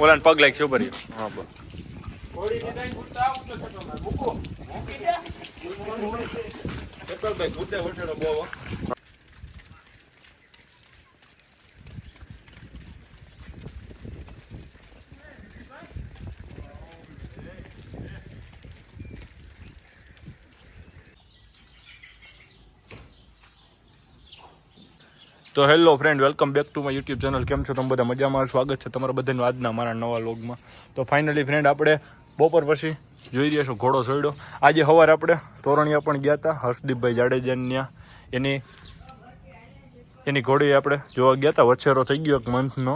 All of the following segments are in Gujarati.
ઓલાને પગ લાગશે ઉપર. હા બસ તો hello friend, welcome back to my YouTube channel. કેમ છો તમે બધા? મજામાં? સ્વાગત છે તમારા બધાનું આજના મારા નવા વ્લોગમાં. તો ફાઇનલી ફ્રેન્ડ, આપણે બપોર પછી જોઈ રહ્યા છો ઘોડો સોયડો. આજે સવારે આપણે તોરણિયા પણ ગયા હતા હર્ષદીપભાઈ જાડેજાની ત્યાં. એની ઘોડી આપણે જોવા ગયા હતા. વચ્છેરો થઈ ગયો એક મંથનો.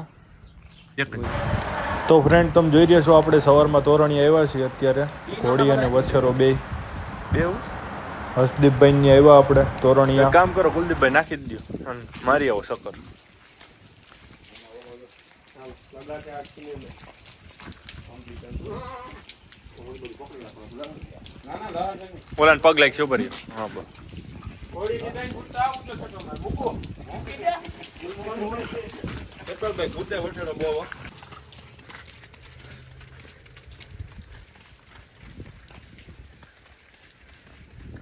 તો ફ્રેન્ડ, તમે જોઈ રહ્યા છો આપણે સવારમાં તોરણિયા આવ્યા છીએ. અત્યારે ઘોડી અને વચ્છેરો બે હર્ષદીપભાઈ ની આવ્યા આપણે તોરણિયા. કામ કરો કુલદીપભાઈ, નાખી જ દો, મારી આવો સકર. ઓલા પગ લાગશે ઉપર. હા બસ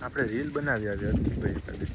આપણે રીલ બનાવી આવી હર્ષદીપભાઈ ખાલી.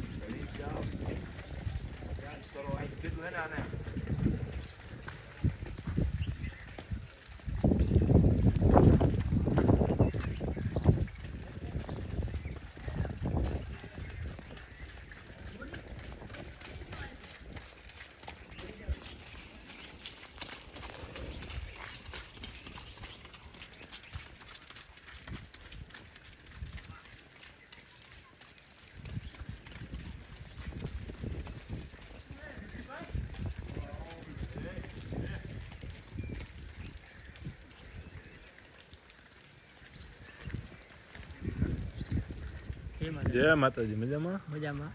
જય માતાજી. મજામાં? મજામાં.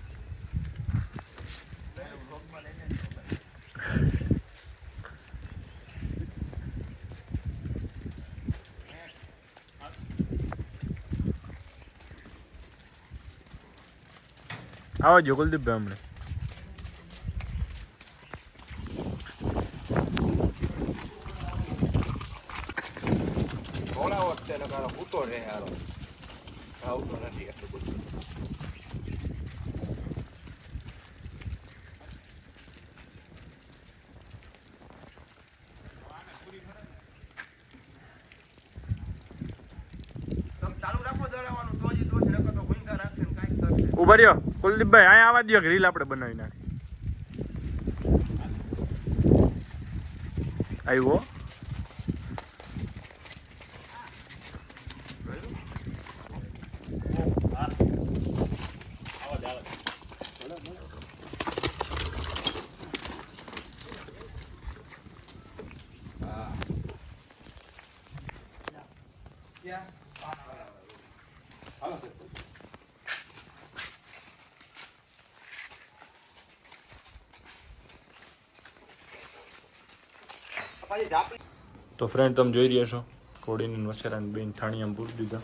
આવજો કુલદીપભાઈ હમણાં. ઉભા રહ્યો કુલદીપભાઈ, અહીંયા આવવા દો, રીલ આપણે બનાવી નાખી. આવ્યો તો ફ્રેન્ડ, તમે જોઈ રહ્યા છો ઘોડીની વછેરાની બેન થાણીયામાં પૂરી દીધા.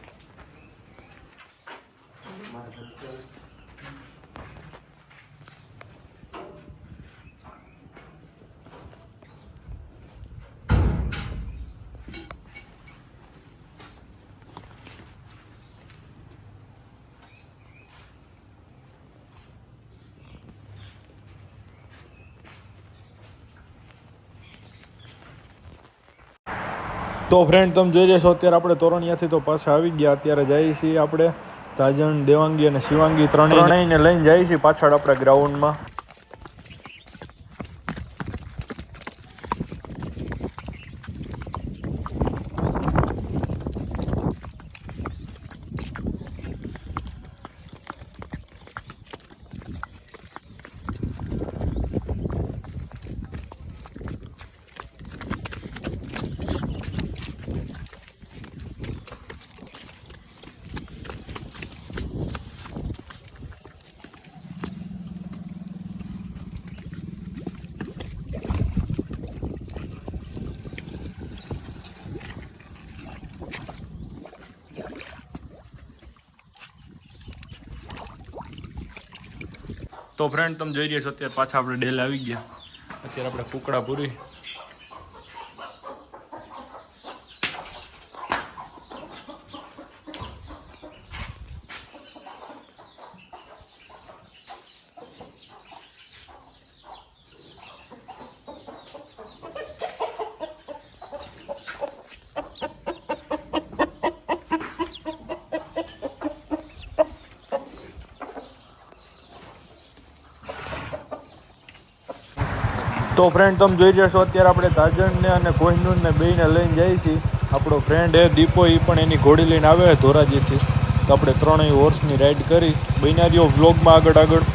તો ફ્રેન્ડ, તમે જોઈ રહ્યા છો અત્યારે આપણે તોરણિયાથી તો પાછા આવી ગયા. અત્યારે જઈએ છીએ આપણે તાજણ, દેવાંગી અને શિવાંગી ત્રણેયને લઈને જઈએ છીએ પાછળ આપણે ગ્રાઉન્ડમાં. તો ફ્રેન્ડ તમે જોઈ રહ્યા છો અત્યારે પાછા આપણે ડેલ આવી ગયા. અત્યારે આપણે કુકડા પૂરી તો ફ્રેન્ડ તમે જોઈ રહ્યા છો અત્યારે આપણે તાજણને અને કોહિનૂરને બેયને લઈને જઈએ છીએ. આપણો ફ્રેન્ડ એ દીપો એ પણ એની ઘોડી લઈને આવે ધોરાજીથી. તો આપણે ત્રણેય હોર્સની રાઈડ કરી બન્યા રહ્યો વ્લોગમાં આગળ.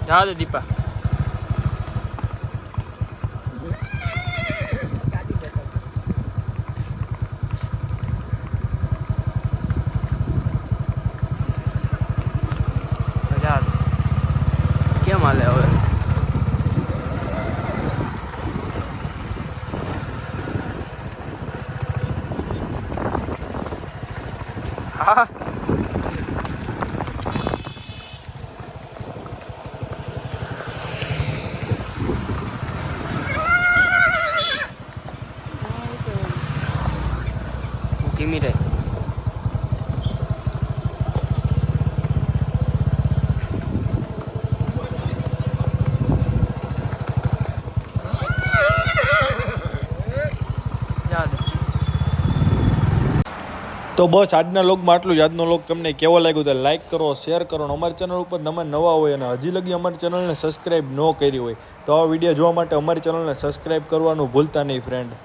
જવા દે દીપા. કેમ હાલે હવે? હા ધીમી રહે. તો બસ આજના લોગમાં આટલું જ. આજનો લોગ તમને કેવો લાગ્યો તો લાઇક કરો, શેર કરો. અને અમારી ચેનલ ઉપર તમે નવા હોય અને હજી લગી અમારી ચેનલને સબસ્ક્રાઈબ ન કરી હોય તો આ વિડીયો જોવા માટે અમારી ચેનલને સબસ્ક્રાઈબ કરવાનું ભૂલતા નહીં ફ્રેન્ડ.